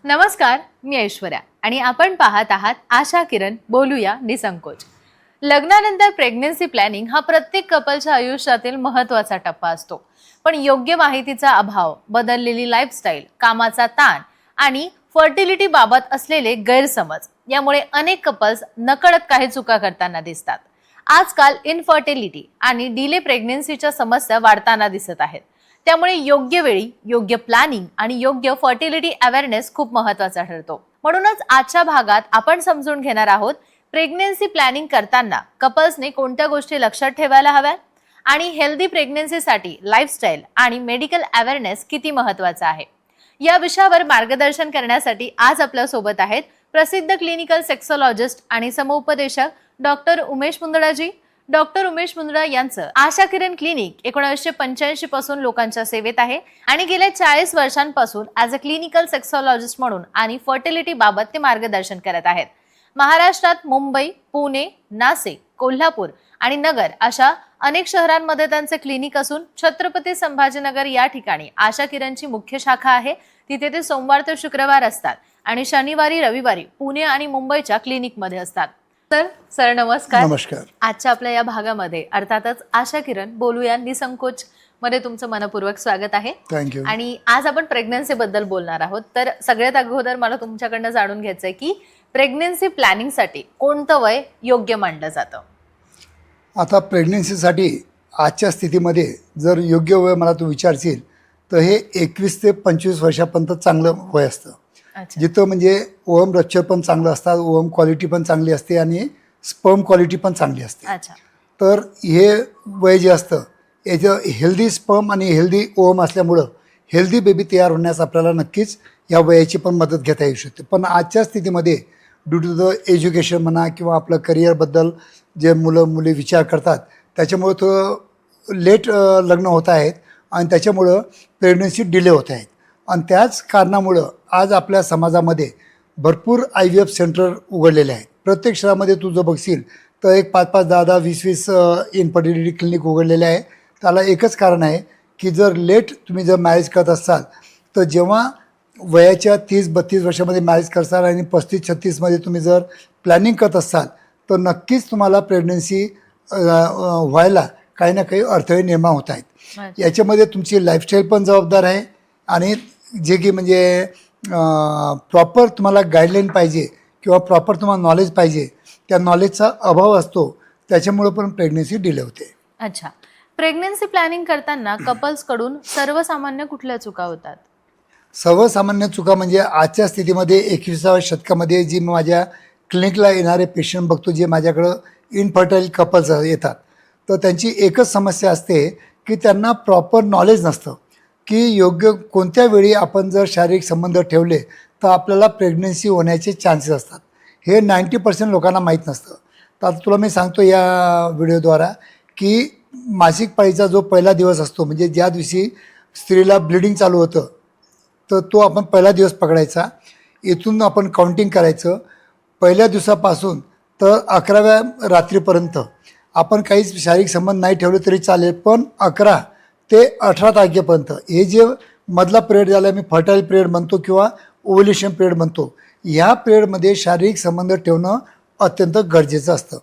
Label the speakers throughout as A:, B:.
A: नमस्कार, मी ऐश्वर्या आणि आपण पाहत आहात आशा किरण बोलूया निसंकोच. लग्नानंतर प्रेग्नन्सी प्लॅनिंग हा प्रत्येक कपलच्या आयुष्यातील महत्त्वाचा टप्पा असतो. पण योग्य माहितीचा अभाव, बदललेली लाईफस्टाईल, कामाचा ताण आणि फर्टिलिटी बाबत असलेले गैरसमज यामुळे अनेक कपल्स नकळत काही चुका करताना दिसतात. आजकाल इनफर्टिलिटी आणि डिले प्रेग्नन्सीच्या समस्या वाढताना दिसत आहेत. त्यामुळे योग्य वेळी योग्य प्लॅनिंग आणि योग्य फर्टिलिटी अवेअरनेस खूप महत्त्वाचा ठरतो. म्हणूनच आजच्या भागात आपण समजून घेणार आहोत प्रेग्नन्सी प्लॅनिंग करताना कपल्सने कोणत्या गोष्टी लक्षात ठेवायला हव्यात आणि हेल्दी प्रेग्नन्सीसाठी लाईफस्टाईल आणि मेडिकल अवेअरनेस किती महत्त्वाचा आहे. या विषयावर मार्गदर्शन करण्यासाठी आज आपल्या सोबत आहेत प्रसिद्ध क्लिनिकल सेक्सोलॉजिस्ट आणि समुपदेशक डॉक्टर उमेश मुंदडाजी. डॉक्टर उमेश मुंदडा यांचं आशा किरण क्लिनिक 1985 पासून लोकांच्या सेवेत आहे आणि गेल्या 40 वर्षांपासून ॲज अ क्लिनिकल सेक्सोलॉजिस्ट म्हणून आणि फर्टिलिटी बाबत ते मार्गदर्शन करत आहेत. महाराष्ट्रात मुंबई, पुणे, नाशिक, कोल्हापूर आणि नगर अशा अनेक शहरांमध्ये त्यांचे क्लिनिक असून छत्रपती संभाजीनगर या ठिकाणी आशा किरणची मुख्य शाखा आहे. तिथे ते सोमवार ते शुक्रवार असतात आणि शनिवारी रविवारी पुणे आणि मुंबईच्या क्लिनिकमध्ये असतात. सर नमस्कार.
B: नमस्कार.
A: आजच्या आपल्या या भागामध्ये अर्थातच आशा किरण बोलूया निसंकोच मध्ये तुमचं मनपूर्वक स्वागत आहे.
B: थँक्यू.
A: आणि आज आपण प्रेग्नन्सी बद्दल बोलणार आहोत. तर सगळ्यात अगोदर मला तुमच्याकडनं जाणून घ्यायचंय की प्रेग्नन्सी प्लॅनिंगसाठी कोणतं वय योग्य मानलं जातं?
B: आता प्रेग्नन्सीसाठी आजच्या स्थितीमध्ये जर योग्य वय मला तू विचारशील तर हे 21 ते 25 वर्षापर्यंत चांगलं वय असतं. जिथं म्हणजे ओव्हम रप्चर पण चांगलं असतात, ओव्हम क्वालिटी पण चांगली असते आणि स्पर्म क्वालिटी पण चांगली असते. तर हे वय जे असतं याचं हेल्दी स्पर्म आणि हेल्दी ओव्हम असल्यामुळं हेल्दी बेबी तयार होण्यास आपल्याला नक्कीच या वयाची पण मदत घेता येऊ शकते. पण आजच्या स्थितीमध्ये ड्यू टू द एज्युकेशन म्हणा किंवा आपलं करिअरबद्दल जे मुलं मुली विचार करतात त्याच्यामुळं थोडं लेट लग्न होत आहेत आणि त्याच्यामुळं प्रेग्नन्सी डिले होत आहेत. आणि त्याच कारणामुळं आज आपल्या समाजामध्ये भरपूर IVF सेंटर उघडलेले आहेत. प्रत्येक शहरामध्ये तू जर बघशील तर एक 5-5, 10-10, 20-20 इनफर्टिलिटी क्लिनिक उघडलेले आहे. त्याला एकच कारण आहे की जर लेट तुम्ही जर मॅरेज करत असाल तर जेव्हा वयाच्या 30-32 वर्षामध्ये मॅरेज करसाल आणि 35-36मध्ये तुम्ही जर प्लॅनिंग करत असाल तर नक्कीच तुम्हाला प्रेग्नन्सी व्हायला काही ना काही अडथळे निर्माण होत आहेत. याच्यामध्ये तुमची लाईफस्टाईल पण जबाबदार आहे आणि जे की म्हणजे प्रॉपर तुम्हाला गाईडलाईन पाहिजे किंवा प्रॉपर तुम्हाला नॉलेज पाहिजे त्या नॉलेजचा अभाव असतो. त्याच्यामुळं पण प्रेग्नन्सी डिले होते.
A: अच्छा, प्रेग्नन्सी प्लॅनिंग करताना कपल्सकडून सर्वसामान्य कुठल्या चुका होतात?
B: सर्वसामान्य चुका म्हणजे आजच्या स्थितीमध्ये 21व्या शतकामध्ये जी माझ्या क्लिनिकला येणारे पेशंट बघतो जे माझ्याकडं इनफर्टाईल कपल्स येतात तर त्यांची एकच समस्या असते की त्यांना प्रॉपर नॉलेज नसतं की योग्य कोणत्या वेळी आपण जर शारीरिक संबंध ठेवले तर आपल्याला प्रेग्नन्सी होण्याचे चान्सेस असतात. हे 90% लोकांना माहीत नसतं. तर आता तुला मी सांगतो या व्हिडिओद्वारा की मासिक पाळीचा जो पहिला दिवस असतो म्हणजे ज्या दिवशी स्त्रीला ब्लिडिंग चालू होतं तर तो आपण पहिला दिवस पकडायचा. इथून आपण काउंटिंग करायचं. पहिल्या दिवसापासून तर 11व्या रात्रीपर्यंत आपण काहीच शारीरिक संबंध नाही ठेवले तरी चालेल, पण 11 ते 18 तारखेपर्यंत हे जे मधला पिरियड झाला मी फर्टाईल पिरियड म्हणतो किंवा ओव्ह्युलेशन पिरियड म्हणतो, ह्या पिरियडमध्ये शारीरिक संबंध ठेवणं अत्यंत गरजेचं असतं.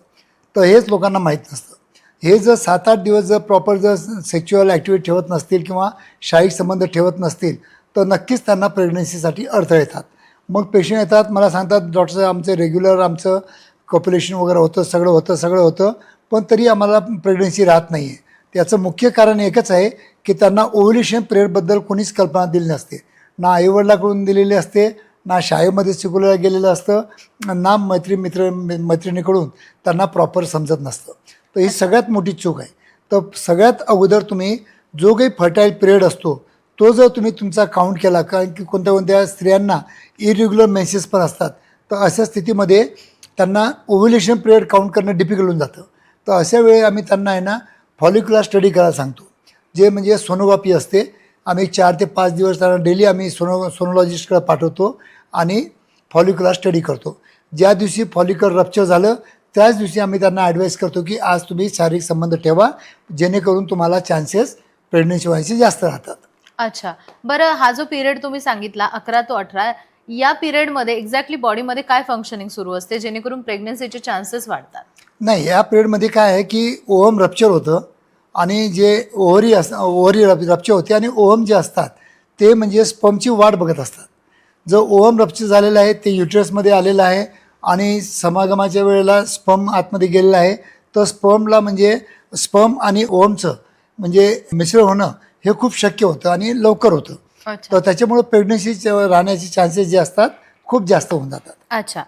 B: तर हेच लोकांना माहीत नसतं. हे जर 7-8 दिवस जर प्रॉपर जर सेक्च्युअल ॲक्टिव्हिटी ठेवत नसतील किंवा शारीरिक संबंध ठेवत नसतील तर नक्कीच त्यांना प्रेग्नन्सीसाठी अडथळे येतात. मग पेशंट येतात मला सांगतात डॉक्टर आमचं रेग्युलर आमचं कॉप्युलेशन वगैरे होतं, सगळं होतं पण तरी आम्हाला प्रेग्नन्सी राहत नाही आहे. त्याचं मुख्य कारण एकच आहे की त्यांना ओव्ह्युलेशन पिरियडबद्दल कोणीच कल्पना दिली नसते. ना आईवडिलाकडून दिलेली असते, ना शाळेमध्ये शिकवलं गेलेलं असतं, ना मैत्रिणीकडून त्यांना प्रॉपर समजत नसतं. तर ही सगळ्यात मोठी चूक आहे. तर सगळ्यात अगोदर तुम्ही जो काही फर्टाईल पिरियड असतो तो जर तुम्ही तुमचा काउंट केला, कारण की कोणत्या स्त्रियांना इरेग्युलर मेन्सेस पण असतात तर अशा स्थितीमध्ये त्यांना ओव्ह्युलेशन पिरियड काउंट करणं डिफिकल्ट होऊन जातं. तर अशा वेळी आम्ही त्यांना आहे ना फॉलिक्युलर स्टडी करायला सांगतो, जे म्हणजे सोनोग्राफी असते. आम्ही 4 ते 5 दिवस त्यांना डेली आम्ही सोनोलॉजिस्टकडे पाठवतो आणि फॉलिक्युलर स्टडी करतो. ज्या दिवशी फॉलिक्युलर रप्चर झालं त्याच दिवशी आम्ही त्यांना ॲडवाईस करतो की आज तुम्ही शारीरिक संबंध ठेवा जेणेकरून तुम्हाला चान्सेस प्रेग्नन्सी व्हायचे जास्त राहतात.
A: अच्छा, बरं, हा जो पिरियड तुम्ही सांगितला 11 ते 18 या पिरियडमध्ये एक्झॅक्टली बॉडीमध्ये काय फंक्शनिंग सुरू असते जेणेकरून प्रेग्नन्सीचे चान्सेस वाढतात?
B: नाही, या पिरियडमध्ये काय आहे की ओव्हम रप्चर होतं आणि जे ओव्हरी रप्चर होते आणि ओव्हम जे असतात ते म्हणजे स्पर्मची वाट बघत असतात. जर ओव्हम रप्चर झालेलं आहे ते युटरसमध्ये आलेलं आहे आणि समागमाच्या वेळेला स्पर्म आतमध्ये गेलेलं आहे, तर स्पर्मला म्हणजे स्पर्म आणि ओव्हमचं म्हणजे मिश्रण होणं हे खूप शक्य होतं आणि लवकर होतं.
A: अच्छा
B: तर त्याच्यामुळे प्रेग्नन्सी राहण्याचे चान्सेस जे असतात खूप जास्त होऊन जातात.
A: अच्छा.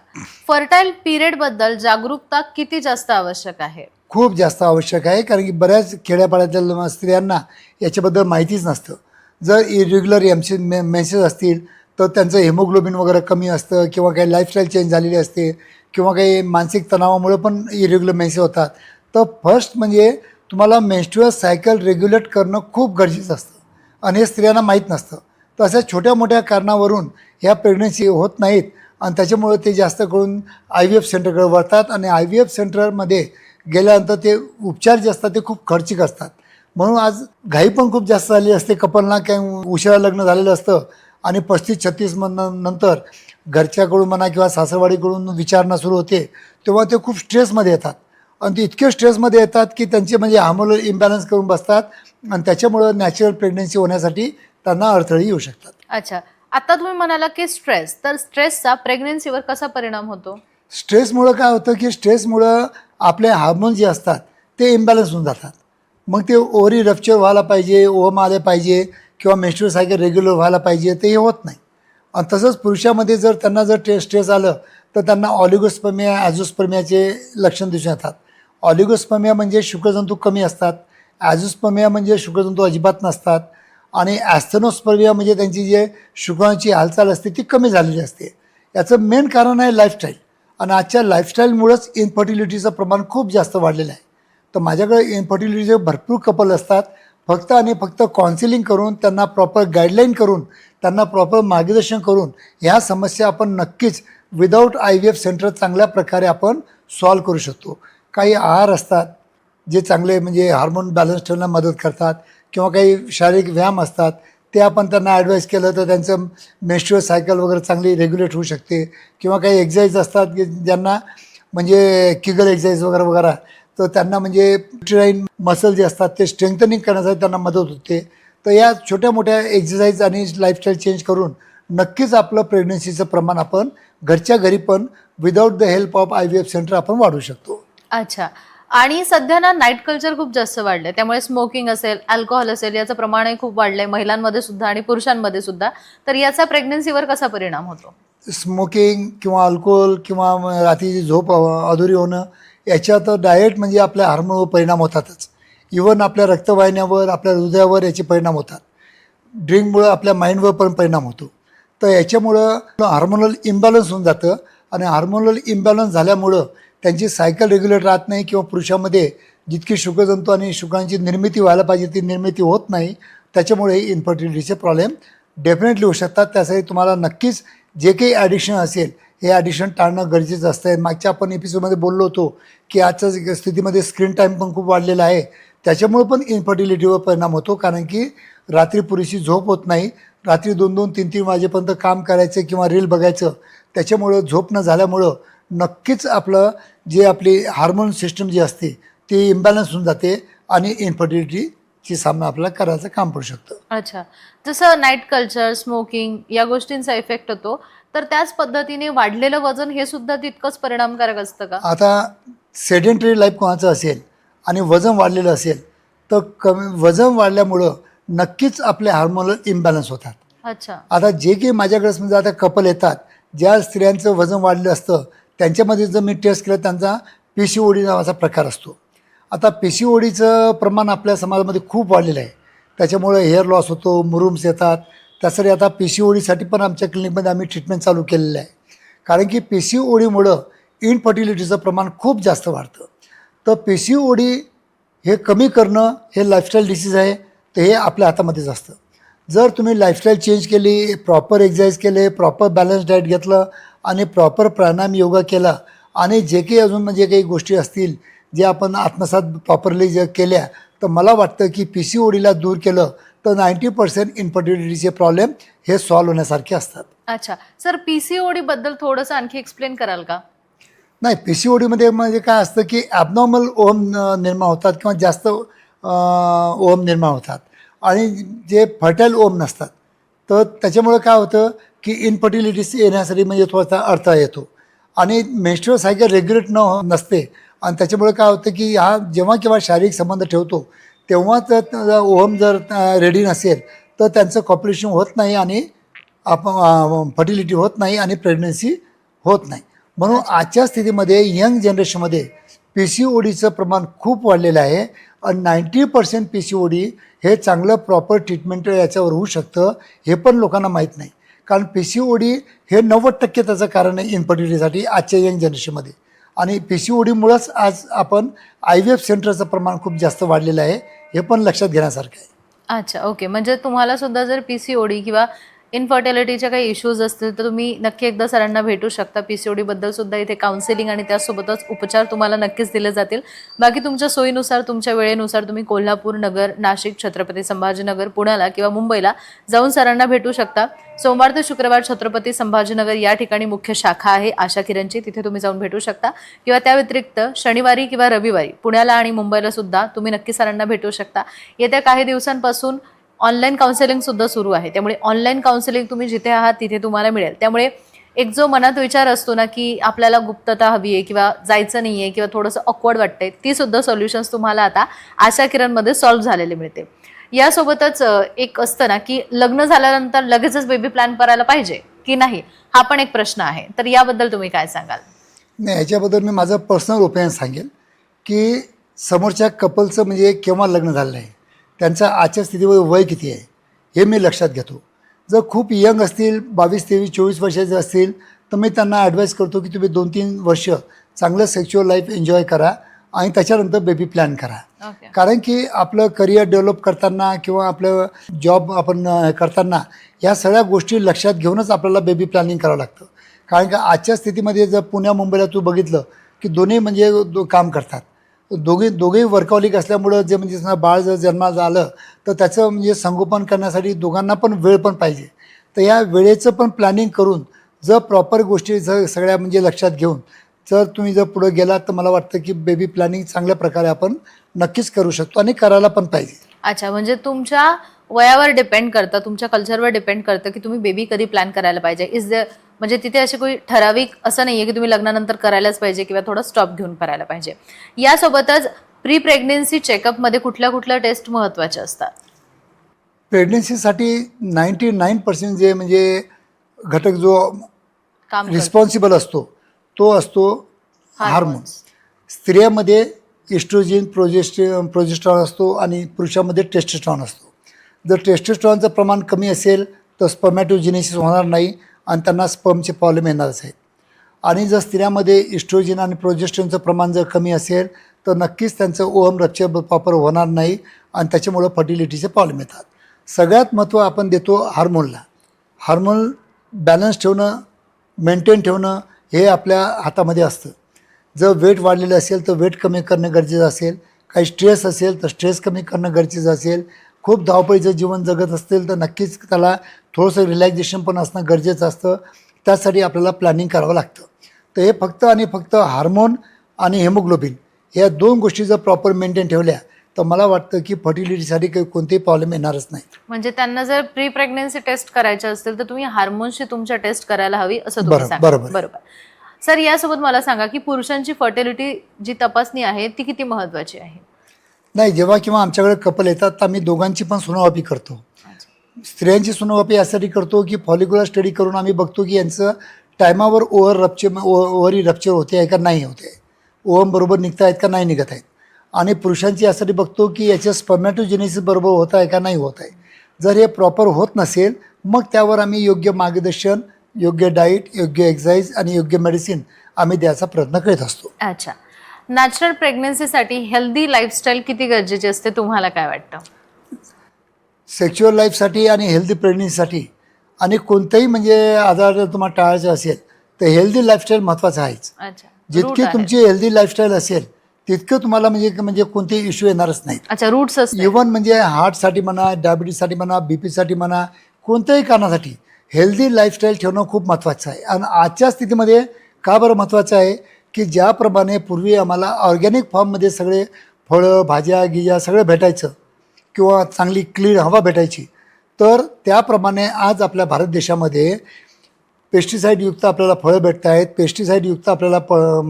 A: फर्टाईल पिरियड बद्दल जागरूकता किती जास्त आवश्यक आहे?
B: खूप जास्त आवश्यक आहे, कारण की बऱ्याच खेड्यापाड्यातल्या स्त्रियांना याच्याबद्दल माहितीच नसतं. जर इरेग्युलर मेन्सेस असतील तर त्यांचं हेमोग्लोबिन वगैरे कमी असतं किंवा काही लाईफस्टाईल चेंज झालेली असते किंवा काही मानसिक तणावामुळे पण इरेग्युलर मेन्सेस होतात. तर फर्स्ट म्हणजे तुम्हाला मेन्स्ट्रुअल सायकल रेग्युलेट करणं खूप गरजेचं असतं आणि हे स्त्रियांना माहीत नसतं. तर अशा छोट्या मोठ्या कारणावरून ह्या प्रेग्नन्सी होत नाहीत आणि त्याच्यामुळे ते जास्त करून IVF सेंटरकडे वळतात आणि IVF सेंटरमध्ये गेल्यानंतर ते उपचार जे असतात ते खूप खर्चिक असतात. म्हणून आज घाई पण खूप जास्त झाली असते. कपलना काही उशिरा लग्न झालेलं असतं आणि 35-36 नंतर घरच्याकडून म्हणा किंवा सासरवाडीकडून विचारणा सुरू होते, तेव्हा ते खूप स्ट्रेसमध्ये येतात आणि ते इतके स्ट्रेसमध्ये येतात की त्यांचे म्हणजे हार्मोनल इम्बॅलन्स करून बसतात आणि त्याच्यामुळं नॅचरल प्रेग्नन्सी होण्यासाठी त्यांना अडथळे येऊ शकतात.
A: अच्छा. आता तुम्ही म्हणाला की स्ट्रेस, तर स्ट्रेसचा प्रेग्नन्सीवर कसा परिणाम होतो?
B: स्ट्रेसमुळं काय होतं की स्ट्रेसमुळं आपले हार्मोन जे असतात ते इम्बॅलन्स होऊन जातात. मग ते ओव्हरी रप्चर व्हायला पाहिजे, ओव्हम आले पाहिजे किंवा मेन्स्ट्रुअल सायकल रेग्युलर व्हायला पाहिजे, ते हे होत नाही. आणि तसंच पुरुषामध्ये जर त्यांना जर स्ट्रेस आलं तर त्यांना ऑलिगोस्पर्मिया ॲझोस्पर्मियाचे लक्षण दिसून येतात. ऑलिगोस्पर्मिया म्हणजे शुक्रजंतू कमी असतात, ॲझोस्पर्मिया म्हणजे शुक्रजंतू अजिबात नसतात आणि ॲस्थेनोस्पर्मिया म्हणजे त्यांची जे शुक्राणूची हालचाल असते ती कमी झालेली असते. याचं मेन कारण आहे लाईफस्टाईल आणि आजच्या लाईफस्टाईलमुळंच इन्फर्टिलिटीचं प्रमाण खूप जास्त वाढलेलं आहे. तर माझ्याकडे इन्फर्टिलिटीचे भरपूर कपल असतात. फक्त आणि फक्त काउन्सिलिंग करून त्यांना प्रॉपर गाईडलाईन करून त्यांना प्रॉपर मार्गदर्शन करून ह्या समस्या आपण नक्कीच विदाऊट IVF सेंटर चांगल्या प्रकारे आपण सॉल्व करू शकतो. काही आहार असतात जे चांगले म्हणजे हार्मोन बॅलन्स ठेवण्यास मदत करतात किंवा काही शारीरिक व्यायाम असतात ते आपण त्यांना ॲडवाईस केलं तर त्यांचं मेन्स्ट्रुअल सायकल वगैरे चांगली रेग्युलेट होऊ शकते किंवा काही एक्झरसाईज असतात की ज्यांना म्हणजे किगल एक्झरसाईज वगैरे वगैरे, तर त्यांना म्हणजे युटेराईन मसल जे असतात ते स्ट्रेंथनिंग करण्यासाठी त्यांना मदत होते. तर या छोट्या मोठ्या एक्झरसाईज आणि लाईफस्टाईल चेंज करून नक्कीच आपलं प्रेग्नन्सीचं प्रमाण आपण घरच्या घरी पण without the help of IVF centre आपण वाढवू शकतो.
A: अच्छा. आणि सध्या ना नाईट कल्चर खूप जास्त वाढलंय, त्यामुळे स्मोकिंग असेल, अल्कोहोल असेल, याचं प्रमाणही खूप वाढलंय महिलांमध्ये सुद्धा आणि पुरुषांमध्ये सुद्धा. तर याचा प्रेग्नन्सीवर कसा परिणाम होतो?
B: स्मोकिंग किंवा अल्कोहोल किंवा रात्रीची झोप अधुरी होणं याच्यात डायरेक्ट म्हणजे आपल्या हार्मोनवर परिणाम होतातच. इवन आपल्या रक्तवाहिन्यावर, आपल्या हृदयावर याचे परिणाम होतात. ड्रिंकमुळं आपल्या माइंडवर पण परिणाम होतो. तर याच्यामुळं हार्मोनल इम्बॅलन्स होऊन जातं आणि हार्मोनल इम्बॅलन्स झाल्यामुळं त्यांची सायकल रेग्युलेट राहत नाही किंवा पुरुषामध्ये जितकी शुक्रजंतू आणि शुक्रांची निर्मिती व्हायला पाहिजे ती निर्मिती होत नाही. त्याच्यामुळे इन्फर्टिलिटीचे प्रॉब्लेम डेफिनेटली होऊ शकतात. त्यासाठी तुम्हाला नक्कीच जे काही ॲडिक्शन असेल हे ॲडिक्शन टाळणं गरजेचं असतं. मागच्या आपण एपिसोडमध्ये बोललो होतो की आजच्या स्थितीमध्ये स्क्रीन टाईम पण खूप वाढलेला आहे. त्याच्यामुळे पण इन्फर्टिलिटीवर परिणाम होतो, कारण की रात्री पुरेशी झोप होत नाही. रात्री 2-2, 3-3 वाजेपर्यंत काम करायचं किंवा रील बघायचं, त्याच्यामुळं झोप न झाल्यामुळं नक्कीच आपलं जे आपली हार्मोन सिस्टम जी असते ती इम्बॅलन्स होऊन जाते आणि इन्फर्टिलिटीची सामना आपल्याला करायचं काम पडू शकतं.
A: अच्छा. जसं नाईट कल्चर, स्मोकिंग या गोष्टींचा इफेक्ट होतो, तर त्याच पद्धतीने वाढलेलं वजन हे सुद्धा तितकंच परिणामकारक असतं का?
B: आता सेडेंटरी लाईफ कोणाचं असेल आणि वजन वाढलेलं असेल तर वजन वाढल्यामुळं नक्कीच आपले हार्मोनल इम्बॅलन्स होतात.
A: अच्छा.
B: आता जे काही माझ्याकडे समजा आता कपल येतात ज्या स्त्रियांचं वजन वाढलं असतं त्यांच्यामध्ये जर मी टेस्ट केलं त्यांचा PCOD नावाचा प्रकार असतो. आता PCODचं प्रमाण आपल्या समाजामध्ये खूप वाढलेलं आहे. त्याच्यामुळे हेअर लॉस होतो, मुरुम्स येतात. त्यासाठी आता PCODसाठी पण आमच्या क्लिनिकमध्ये आम्ही ट्रीटमेंट चालू केलेलं आहे. कारण की PCODमुळं इनफर्टिलिटीचं प्रमाण खूप जास्त वाढतं. तर PCOD हे कमी करणं हे लाईफस्टाईल डिसीज आहे, तर हे आपल्या हातामध्येच असतं. जर तुम्ही लाईफस्टाईल चेंज केली, प्रॉपर एक्झरसाईज केले, प्रॉपर बॅलन्स डाएट घेतलं आणि प्रॉपर प्राणायाम योगा केला आणि जे काही अजून म्हणजे काही गोष्टी असतील जे आपण आत्मसात प्रॉपरली जर केल्या, तर मला वाटतं की PCODला दूर केलं तर 90% इन्फर्टिलिटीचे प्रॉब्लेम हे सॉल्व्ह होण्यासारखे असतात.
A: अच्छा सर, पीसीओडी बद्दल थोडंसं आणखी एक्सप्लेन कराल का?
B: नाही, PCODमध्ये म्हणजे काय असतं की ॲबनॉर्मल ओम निर्माण होतात किंवा जास्त ओम निर्माण होतात आणि जे फर्टाईल ओम नसतात, तर त्याच्यामुळे काय होतं की इन्फर्टिलिटीस येण्यासाठी म्हणजे थोडासा अडथळा येतो आणि मेन्स्ट्रुअल सायकल रेग्युलेट नसते आणि त्याच्यामुळे काय होतं की हा जेव्हा केव्हा शारीरिक संबंध ठेवतो तेव्हा जर ओम जर रेडी नसेल तर त्यांचं कॉप्युलेशन होत नाही आणि आपण फर्टिलिटी होत नाही आणि प्रेग्नन्सी होत नाही. म्हणून आजच्या स्थितीमध्ये यंग जनरेशनमध्ये PCODचं प्रमाण खूप वाढलेलं आहे आणि 90% PCOD हे चांगलं प्रॉपर ट्रीटमेंट याच्यावर होऊ शकतं हे पण लोकांना माहीत नाही. कारण PCOD हे 90% त्याचं कारण आहे इन्फर्टिलिटीसाठी आजच्या यंग जनरेशनमध्ये आणि PCODमुळंच आज आपण IVF सेंटरचं प्रमाण खूप जास्त वाढलेलं आहे हे पण लक्षात घेण्यासारखं आहे.
A: अच्छा ओके, म्हणजे तुम्हाला सुद्धा जर पीसीओडी किंवा इन्फर्टिलिटीचे काही इश्यूज असतील तर तुम्ही नक्की एकदा सरांना भेटू शकता. पीसीओडी बद्दल सुद्धा इथे काउन्सिलिंग आणि त्यासोबतच उपचार तुम्हाला नक्कीच दिले जातील. बाकी तुमच्या सोयीनुसार तुमच्या वेळेनुसार तुम्ही कोल्हापूर, नगर, नाशिक, छत्रपती संभाजीनगर, पुण्याला किंवा मुंबईला जाऊन सरांना भेटू शकता. सोमवार ते शुक्रवार छत्रपती संभाजीनगर या ठिकाणी मुख्य शाखा आहे आशा किरणची, तिथे तुम्ही जाऊन भेटू शकता किंवा त्या व्यतिरिक्त शनिवारी किंवा रविवारी पुण्याला आणि मुंबईला सुद्धा तुम्ही नक्की सरांना भेटू शकता. येत्या काही दिवसांपासून ऑनलाईन काउन्सिलिंग सुद्धा सुरू आहे, त्यामुळे ऑनलाईन काउन्सिलिंग तुम्ही जिथे आहात तिथे तुम्हाला मिळेल. त्यामुळे एक जो मनात विचार असतो ना की आपल्याला गुप्तता हवी आहे किंवा जायचं नाही आहे किंवा थोडंसं ऑकवर्ड वाटतंय, ती सुद्धा सॉल्युशन्स तुम्हाला आता आशा किरणमध्ये सॉल्व्ह झालेले मिळते. यासोबतच एक असतं ना की लग्न झाल्यानंतर लगेचच बेबी प्लॅन करायला पाहिजे की नाही, हा पण एक प्रश्न आहे, तर याबद्दल तुम्ही काय सांगाल?
B: नाही, ह्याच्याबद्दल मी माझं पर्सनल ओपिनियन सांगेल की समोरच्या कपलचं म्हणजे केव्हा लग्न झालेलं आहे, त्यांचं आजच्या स्थितीमध्ये वय किती आहे हे मी लक्षात घेतो. जर खूप यंग असतील 22, 23, 24 वर्षाचे असतील तर मी त्यांना ॲडवाईस करतो की तुम्ही 2-3 वर्ष चांगलं सेक्शुअल लाईफ एन्जॉय करा आणि त्याच्यानंतर बेबी प्लॅन करा. कारण की आपलं करिअर डेव्हलप करताना किंवा आपलं जॉब आपण करताना या सगळ्या गोष्टी लक्षात घेऊनच आपल्याला बेबी प्लॅनिंग करावं लागतं. कारण का आजच्या स्थितीमध्ये जर पुण्या मुंबईला तू बघितलं की दोन्ही म्हणजे काम करतात, दोघेही वर्कहॉलिक असल्यामुळं जे म्हणजे बाळ जर जन्माला आलं तर त्याचं म्हणजे संगोपन करण्यासाठी दोघांना पण वेळ पण पाहिजे. तर या वेळेचं पण प्लॅनिंग करून जर प्रॉपर गोष्टी जर सगळ्या म्हणजे लक्षात घेऊन जर तुम्ही जर पुढे गेलात तर मला वाटतं की बेबी प्लॅनिंग चांगल्या प्रकारे आपण नक्कीच करू शकतो आणि करायला पण पाहिजे.
A: अच्छा, म्हणजे तुमच्या वयावर डिपेंड करतं, तुमच्या कल्चरवर डिपेंड करतं की तुम्ही बेबी कधी प्लॅन करायला पाहिजे. म्हणजे तिथे असे काही ठराविक असं नाहीये की तुम्ही लग्नानंतर करायलाच पाहिजे किंवा थोडा स्टॉप घेऊन करायला पाहिजे. यासोबतच प्री प्रेग्नेन्सी चेकअपमध्ये कुठल्या कुठल्या टेस्ट महत्त्वाच्या असतात?
B: प्रेग्नन्सीसाठी 99% जे म्हणजे घटक जो
A: काम
B: रिस्पॉन्सिबल असतो तो असतो हार्मोन्स. स्त्रियामध्ये इस्ट्रोजिन, प्रोजेस्ट्रॉन असतो आणि पुरुषामध्ये टेस्टोस्टेरॉन असतो. जर टेस्टोस्टेरॉनचं प्रमाण कमी असेल तर स्पर्मॅटोजेनेसिस होणार नाही आणि त्यांना स्पर्मचे प्रॉब्लेम येणारच आहेत. आणि जर स्त्रियांमध्ये इस्ट्रोजिन आणि प्रोजेस्ट्रॉनचं प्रमाण जर कमी असेल तर नक्कीच त्यांचं ओव्हम रप्चर प्रॉपर होणार नाही आणि त्याच्यामुळं फर्टिलिटीचे प्रॉब्लेम येतात. सगळ्यात महत्त्व आपण देतो हार्मोनला. हार्मोन बॅलन्स ठेवणं, मेंटेन ठेवणं हे आपल्या हातामध्ये असतं. जर वेट वाढलेलं असेल तर वेट कमी करणं गरजेचं असेल, काही स्ट्रेस असेल तर स्ट्रेस कमी करणं गरजेचं असेल, खूप धावपळीचं जीवन जगत असतील तर नक्कीच त्याला थोडंसं रिलॅक्झेशन पण असणं गरजेचं असतं. त्यासाठी आपल्याला प्लॅनिंग करावं लागतं. तर हे फक्त आणि फक्त हार्मोन आणि हेमोग्लोबिन या 2 गोष्टी जर प्रॉपर मेंटेन ठेवल्या तर मला वाटतं की फर्टिलिटीसाठी काही कोणतेही प्रॉब्लेम येणारच नाही.
A: म्हणजे त्यांना जर प्री प्रेग्नन्सी टेस्ट करायचे असतील तर तुम्ही हार्मोन्सची तुमच्या टेस्ट करायला हवी असं तुम्ही सांगा. बरोबर. सर, यासोबत मला सांगा की पुरुषांची फर्टिलिटी जी तपासणी आहे ती किती महत्त्वाची आहे?
B: नाही, जेव्हा किंवा आमच्याकडे कपल येतात तर आम्ही दोघांची पण सोनोग्राफी करतो. स्त्रियांची सोनोग्राफी यासाठी करतो की फॉलिक्युलर स्टडी करून आम्ही बघतो की यांचं टायमावर ओव्हरी रप्चर होते आहे का नाही होते, ओव्हम बरोबर निघत आहेत का नाही निघत आहेत. आणि पुरुषांची यासाठी बघतो की याच्या स्पर्मॅटोजेनेसिस बरोबर होत आहे का नाही होत आहे. जर हे प्रॉपर होत नसेल मग त्यावर आम्ही योग्य मार्गदर्शन, योग्य डाईट, योग्य एक्सरसाइज आणि योग्य मेडिसिन आम्ही द्यायचा प्रयत्न करीत असतो.
A: अच्छा, नॅचरल प्रेग्नन्सीसाठी हेल्दी लाईफस्टाईल किती गरजेची असते तुम्हाला काय वाटतं?
B: सेक्शुअल लाईफसाठी आणि हेल्दी प्रेग्नन्सीसाठी आणि कोणतेही म्हणजे आजार जर तुम्हाला टाळायचे असेल तर हेल्दी लाईफस्टाईल महत्त्वाचं आहेच.
A: अच्छा,
B: जितकी तुमची हेल्दी लाईफस्टाईल असेल तितकं तुम्हाला म्हणजे कोणतेही इश्यू येणारच नाहीत.
A: अच्छा, रूट्स असते.
B: इवन म्हणजे हार्टसाठी म्हणा, डायबिटीससाठी म्हणा, बीपीसाठी म्हणा, कोणत्याही कारणासाठी हेल्दी लाईफस्टाईल ठेवणं खूप महत्त्वाचं आहे. आणि आजच्या स्थितीमध्ये का बरं महत्त्वाचं आहे की ज्याप्रमाणे पूर्वी आम्हाला ऑर्गॅनिक फॉर्ममध्ये सगळे फळं भाज्या गिज्या सगळं भेटायचं किंवा चांगली क्लीन हवा भेटायची, तर त्याप्रमाणे आज आपल्या भारत देशामध्ये पेस्टिसाईडयुक्त आपल्याला फळं भेटत आहेत, पेस्टिसाईडयुक्त आपल्याला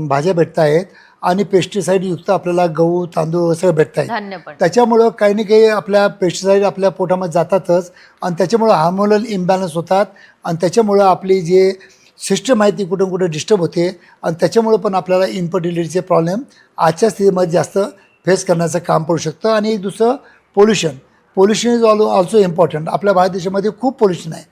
B: भाज्या भेटत आहेत आणि पेस्टिसाईडयुक्त आपल्याला गहू तांदूळ सगळं भेटत आहेत.
A: धान्य पण.
B: त्याच्यामुळं काही ना काही आपल्या पेस्टिसाईड आपल्या पोटामध्ये जातातच आणि त्याच्यामुळं हार्मोनल इम्बॅलन्स होतात आणि त्याच्यामुळं आपली जे सिस्टम आहे ती कुठून कुठे डिस्टर्ब होते आणि त्याच्यामुळं पण आपल्याला इन्फर्टिलिटीचे प्रॉब्लेम आजच्या स्थितीमध्ये जास्त फेस करण्याचं काम पडू शकतं. आणि दुसरं पोल्युशन इज ऑल्सो इम्पॉर्टंट. आपल्या भारत देशामध्ये खूप पोल्युशन आहे.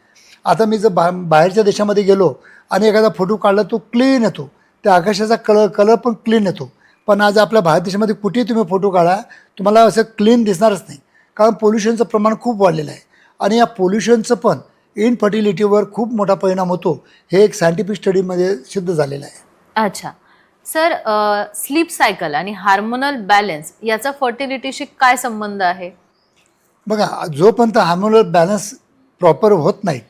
B: आता मी जर बाहेरच्या देशामध्ये गेलो आणि एखादा फोटो काढला तो क्लीन येतो, त्या आकाशाचा कलर पण क्लीन येतो. पण आज आपल्या भारत देशामध्ये कुठेही तुम्ही फोटो काढा तुम्हाला असं क्लीन दिसणारच नाही, कारण पोल्युशनचं प्रमाण खूप वाढलेलं आहे. आणि या पोल्युशनचं पण इनफर्टिलिटीवर खूप मोठा परिणाम होतो, हे एक सायंटिफिक स्टडीमध्ये सिद्ध झालेलं आहे.
A: अच्छा सर, स्लीप सायकल आणि हार्मोनल बॅलन्स याचा फर्टिलिटीशी काय संबंध आहे?
B: बघा, जोपर्यंत हार्मोनल बॅलन्स प्रॉपर होत नाही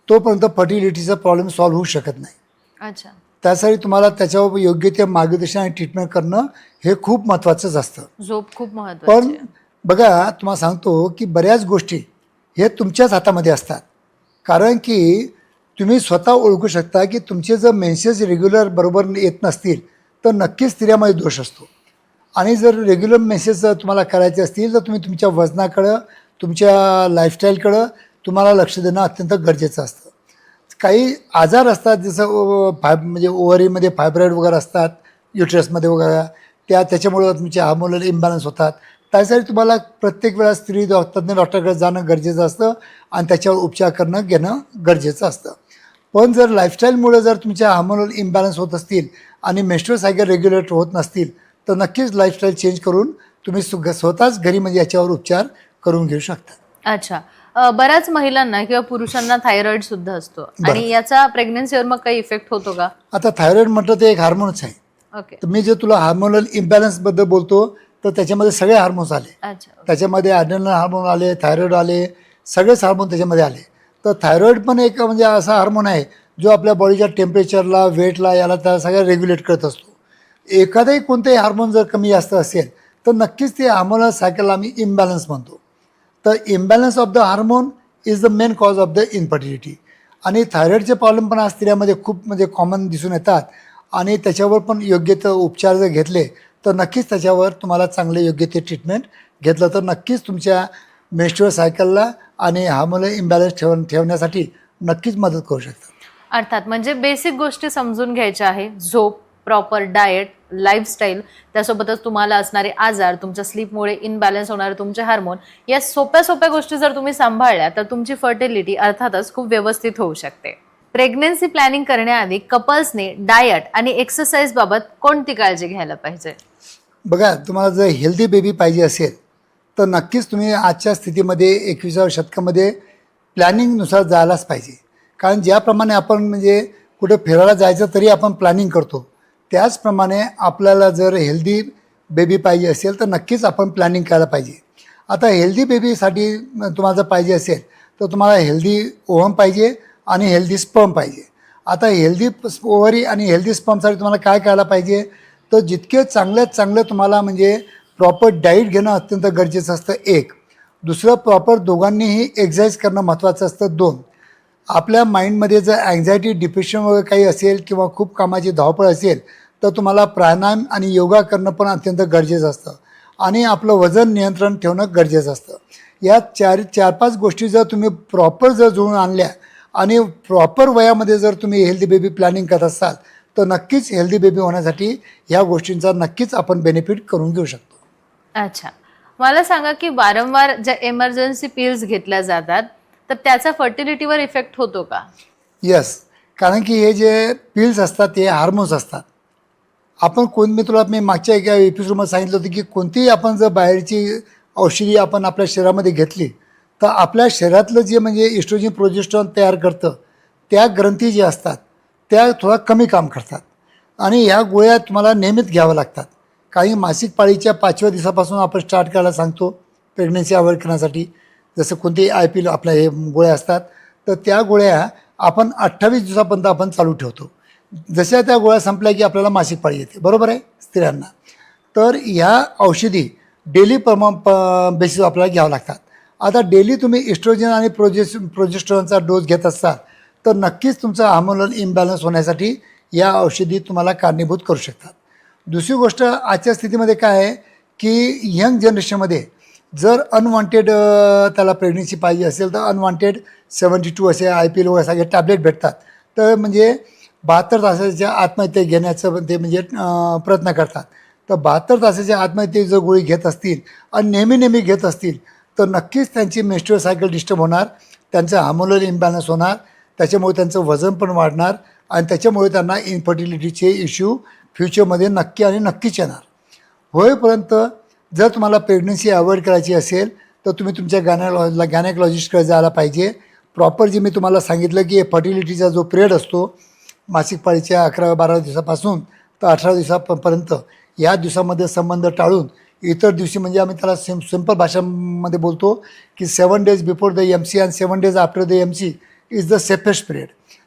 B: तोपर्यंत फर्टिलिटीचा प्रॉब्लेम सॉल्व्ह होऊ शकत नाही.
A: अच्छा.
B: त्यासाठी तुम्हाला त्याच्यावर योग्य ते मार्गदर्शन आणि ट्रीटमेंट करणं हे खूप महत्त्वाचंच असतं.
A: झोप खूप महत्त्वाची
B: पण
A: आहे.
B: बघा, तुम्हाला सांगतो की बऱ्याच गोष्टी हे तुमच्याच हातामध्ये असतात. कारण की तुम्ही स्वतः ओळखू शकता की तुमचे जर मेन्सेस रेग्युलर बरोबर येत नसतील तर नक्कीच स्त्रियामध्ये दोष असतो. आणि जर रेग्युलर मेन्सेस जर तुम्हाला करायचे असतील तर तुम्ही तुमच्या वजनाकडं, तुमच्या लाईफस्टाईलकडं तुम्हाला लक्ष देणं अत्यंत गरजेचं असतं. काही आजार असतात जसं म्हणजे ओव्हरीमध्ये फायब्रॉइड वगैरे असतात, युट्रसमध्ये वगैरे, त्याच्यामुळं तुमचे हार्मोनल इम्बॅलन्स होतात. त्यासाठी तुम्हाला प्रत्येक वेळा तज्ज्ञ डॉक्टरकडे जाणं गरजेचं असतं आणि त्याच्यावर उपचार घेणं गरजेचं असतं. पण जर लाईफस्टाईलमुळे जर तुमच्या हार्मोनल इम्बॅलन्स होत असतील आणि मेन्स्ट्रुअल सायकल रेग्युलेट होत नसतील तर नक्कीच लाईफस्टाईल चेंज करून तुम्ही स्वतःच घरी म्हणजे याच्यावर उपचार करून घेऊ शकता.
A: अच्छा. बऱ्याच महिलांना किंवा पुरुषांना थायरॉइड सुद्धा असतो आणि याचा प्रेग्नन्सीवर मग काही इफेक्ट होतो का?
B: आता थायरॉइड म्हटलं ते एक हार्मोनच आहे.
A: ओके.
B: तर मी जे तुला हार्मोनल इम्बॅलन्सबद्दल बोलतो तर त्याच्यामध्ये सगळे हार्मोन्स आले.
A: अच्छा.
B: त्याच्यामध्ये ॲड्रेनल हार्मोन आले, थायरॉइड आले, सगळेच हार्मोन त्याच्यामध्ये आले. तर थायरॉइड पण एक म्हणजे असा हार्मोन आहे जो आपल्या बॉडीच्या टेम्परेचरला, वेटला, याला त्या सगळ्या रेग्युलेट करत असतो. एखादाही कोणतेही हार्मोन जर कमी जास्त असेल तर नक्कीच ते हार्मोनल सायकलला आम्ही इम्बॅलन्स म्हणतो. तर imbalance of the hormone is the main cause of the infertility. आणि थायरॉइडचे प्रॉब्लेम पण आज स्त्रियांमध्ये खूप म्हणजे कॉमन दिसून येतात आणि त्याच्यावर पण योग्य ते उपचार जर घेतले तर नक्कीच त्याच्यावर तुम्हाला चांगले योग्य ते ट्रीटमेंट घेतलं तर नक्कीच तुमच्या मेन्स्ट्रुअल सायकलला आणि हार्मोनल इम्बॅलन्स ठेवण्यासाठी नक्कीच मदत करू शकतात.
A: अर्थात म्हणजे बेसिक गोष्टी समजून घ्यायच्या आहे. झोप, प्रॉपर डाएट, लाईफस्टाईल, त्यासोबतच तुम्हाला असणारे आजार, तुमच्या स्लीपमुळे इनबॅलन्स होणारे तुमचे हार्मोन, या सोप्या सोप्या गोष्टी जर तुम्ही सांभाळल्या तर तुमची फर्टिलिटी अर्थातच खूप व्यवस्थित होऊ शकते. प्रेग्नन्सी प्लॅनिंग करण्याआधी कपल्सने डाएट आणि एक्सरसाइज बाबत कोणती काळजी घ्यायला पाहिजे?
B: बघा, तुम्हाला जर हेल्दी बेबी पाहिजे असेल तर नक्कीच तुम्ही आजच्या स्थितीमध्ये 21व्या शतकामध्ये प्लॅनिंगनुसार जायलाच पाहिजे. कारण ज्याप्रमाणे आपण म्हणजे कुठे फिरायला जायचं तरी आपण प्लॅनिंग करतो, त्याचप्रमाणे आपल्याला जर हेल्दी बेबी पाहिजे असेल तर नक्कीच आपण प्लॅनिंग करायला पाहिजे. आता हेल्दी बेबीसाठी तुम्हाला जर पाहिजे असेल तर तुम्हाला हेल्दी ओव्हम पाहिजे आणि हेल्दी स्पर्म पाहिजे. आता हेल्दी ओव्हरी आणि हेल्दी स्पर्मसाठी तुम्हाला काय करायला पाहिजे तर जितके चांगल्यात चांगलं तुम्हाला म्हणजे प्रॉपर डाईट घेणं अत्यंत गरजेचं असतं. एक. दुसरं, प्रॉपर दोघांनीही एक्सरसाइज करणं महत्त्वाचं असतं. 2. आपल्या माइंडमध्ये जर अँझायटी, डिप्रेशन वगैरे काही असेल किंवा खूप कामाची धावपळ असेल तर तुम्हाला प्राणायाम आणि योगा करणं पण अत्यंत गरजेचं असतं आणि आपलं वजन नियंत्रण ठेवणं गरजेचं असतं. या 4-5 गोष्टी जर तुम्ही प्रॉपर जर जुळून आणल्या आणि प्रॉपर वयामध्ये जर तुम्ही हेल्दी बेबी प्लॅनिंग करत असाल तर नक्कीच हेल्दी बेबी होण्यासाठी ह्या गोष्टींचा नक्कीच आपण बेनिफिट करून घेऊ शकतो.
A: अच्छा, मला सांगा की वारंवार ज्या इमर्जन्सी पिल्स घेतल्या जातात तर त्याचा फर्टिलिटीवर इफेक्ट होतो का?
B: येस, कारण की हे जे पिल्स असतात ते हार्मोन्स असतात. मी मागच्या एका एपिसोडमध्ये सांगितलं होतं की कोणतीही आपण जर बाहेरची औषधी आपण आपल्या शरीरामध्ये घेतली तर आपल्या शरीरातलं जे म्हणजे इस्ट्रोजन, प्रोजेस्टेरॉन तयार करतं त्या ग्रंथी ज्या असतात त्या थोडा कमी काम करतात आणि ह्या गोळ्या तुम्हाला नियमित घ्याव्या लागतात. काही मासिक पाळीच्या 5व्या दिवसापासून आपण स्टार्ट करायला सांगतो प्रेग्नन्सी अवॉइड करण्यासाठी. जसं कोणतेही IPL आपल्या हे गोळ्या असतात, तर त्या गोळ्या आपण 28 दिवसापर्यंत आपण चालू ठेवतो. जशा त्या गोळ्या संपल्या की आपल्याला मासिक पाळी येते, बरोबर आहे स्त्रियांना. तर ह्या औषधी डेली बेसिस आपल्याला घ्यावं लागतात. आता डेली तुम्ही इस्ट्रोजन आणि प्रोजेस्टेरॉनचा डोस घेत असाल तर नक्कीच तुमचा हार्मोनल इम्बॅलन्स होण्यासाठी या औषधी तुम्हाला कारणीभूत करू शकतात. दुसरी गोष्ट आजच्या स्थितीमध्ये काय आहे की यंग जनरेशनमध्ये जर अनवॉन्टेड त्याला प्रेग्नन्सी पाहिजे असेल तर अनवॉन्टेड 72 असे IPL वगैरे सगळे टॅबलेट भेटतात. तर म्हणजे 72 तासाच्या आत्महत्या घेण्याचं ते म्हणजे प्रयत्न करतात. तर 72 तासाच्या आत्महत्येची जर गोळी घेत असतील आणि नेहमी घेत असतील तर नक्कीच त्यांची मेन्स्ट्रुअल सायकल डिस्टर्ब होणार, त्यांचं हार्मोनल इम्बॅलन्स होणार, त्याच्यामुळे त्यांचं वजन पण वाढणार आणि त्याच्यामुळे त्यांना इन्फर्टिलिटीचे इश्यू फ्युचरमध्ये नक्की आणि नक्कीच येणार. होईपर्यंत जर तुम्हाला प्रेग्नन्सी अवॉइड करायची असेल तर तुम्ही तुमच्या गायनेकॉलॉजिस्टकडे जायला पाहिजे. प्रॉपर जे मी तुम्हाला सांगितलं की फर्टिलिटीचा जो पिरियड असतो मासिक पाळीच्या 11-12 दिवसापासून तर 18 दिवसापर्यंत, या दिवसामध्ये संबंध टाळून इतर दिवशी म्हणजे आम्ही त्याला सिंपल भाषामध्ये बोलतो की 7 days बिफोर द MC आणि 7 days after the MC is the safest period.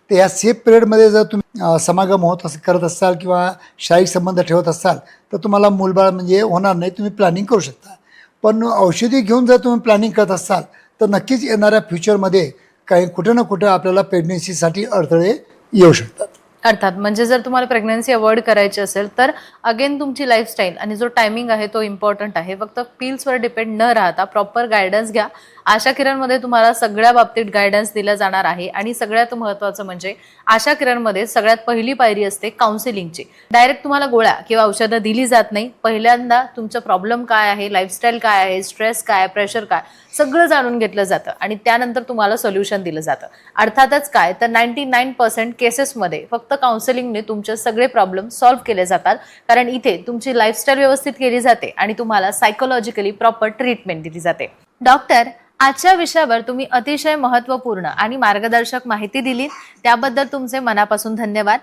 B: तर या सेफ पिरियडमध्ये जर तुम्ही समागम करत असाल किंवा शारीरिक संबंध ठेवत असाल तर तुम्हाला मूलबाळ म्हणजे होणार नाही, तुम्ही प्लॅनिंग करू शकता. पण औषधी घेऊन जर तुम्ही प्लॅनिंग करत असाल तर नक्कीच येणाऱ्या फ्युचरमध्ये काही कुठं ना कुठं आपल्याला प्रेग्नन्सीसाठी अडथळे येऊ शकतात.
A: अर्थात म्हणजे जर तुम्हाला प्रेग्नन्सी अवॉइड करायची असेल तर अगेन तुमची लाईफस्टाईल आणि जो टायमिंग आहे तो इम्पॉर्टंट आहे. फक्त पिल्सवर डिपेंड न राहता प्रॉपर गायडन्स घ्या. आशा किरणमध्ये तुम्हाला सगळ्या बाबतीत गायडन्स दिला जाणार आहे आणि सगळ्यात महत्त्वाचं म्हणजे आशा किरणमध्ये सगळ्यात पहिली पायरी असते काउन्सिलिंगची. डायरेक्ट तुम्हाला गोळ्या किंवा औषधं दिली जात नाही. पहिल्यांदा तुमचं प्रॉब्लेम काय आहे, लाईफस्टाईल काय आहे, स्ट्रेस काय, प्रेशर काय, सगळं जाणून घेतलं जातं आणि त्यानंतर तुम्हाला सोल्युशन दिलं जातं. अर्थातच काय तर 99% केसेसमध्ये फक्त काउन्सिलिंगने तुमचे सगळे प्रॉब्लेम सॉल्व्ह केले जातात. कारण इथे तुमची लाईफस्टाईल व्यवस्थित केली जाते आणि तुम्हाला सायकोलॉजिकली प्रॉपर ट्रीटमेंट दिली जाते. डॉक्टर, आजच्या विषयावर तुम्ही अतिशय महत्त्वपूर्ण आणि मार्गदर्शक माहिती दिली, त्याबद्दल तुमचे मनापासून धन्यवाद.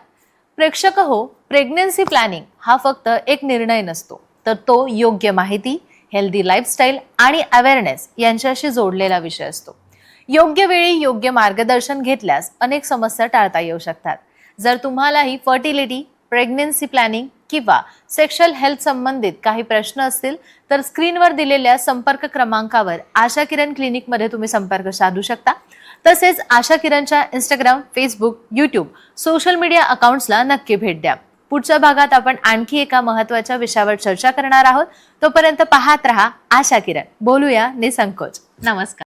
A: प्रेक्षक हो, प्रेग्नन्सी प्लॅनिंग हा फक्त एक निर्णय नसतो, तर तो योग्य माहिती, हेल्दी लाईफस्टाईल आणि अवेअरनेस यांच्याशी जोडलेला विषय असतो. योग्य वेळी योग्य मार्गदर्शन घेतल्यास अनेक समस्या टाळता येऊ शकतात. जर तुम्हालाही फर्टिलिटी, प्रेग्नन्सी प्लॅनिंग किंवा सेक्शुअल हेल्थ संबंधित काही प्रश्न असतील तर स्क्रीनवर दिलेल्या संपर्क क्रमांकावर आशा किरण क्लिनिकमध्ये तुम्ही संपर्क साधू शकता. तसेच आशा किरणच्या Instagram, Facebook, YouTube social media अकाउंट्सला नक्की भेट द्या. पुढच्या भागात आपण आणखी एका महत्त्वाच्या विषयावर चर्चा करणार आहोत. तोपर्यंत पाहत रहा आशा किरण. बोलूया निसंकोच. नमस्कार.